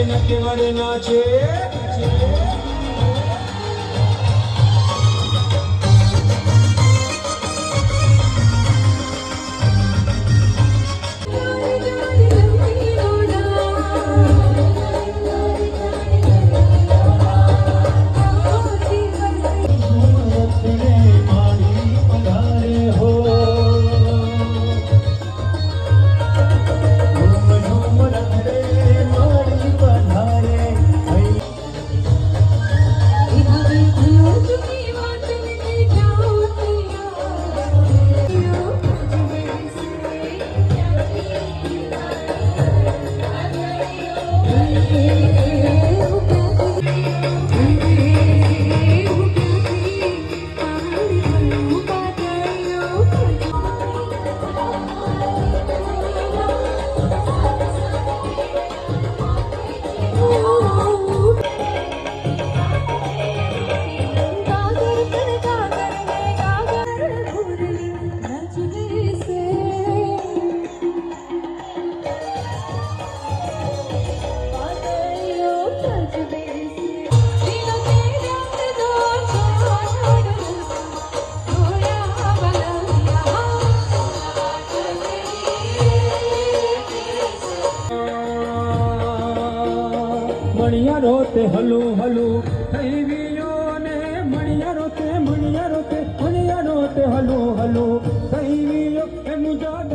નકે વરના છે મણિયારો તે હલુ હલુ થઈ ગયો ને મણિયારો તે હલુ હલુ થઈ ગયો એ મુજા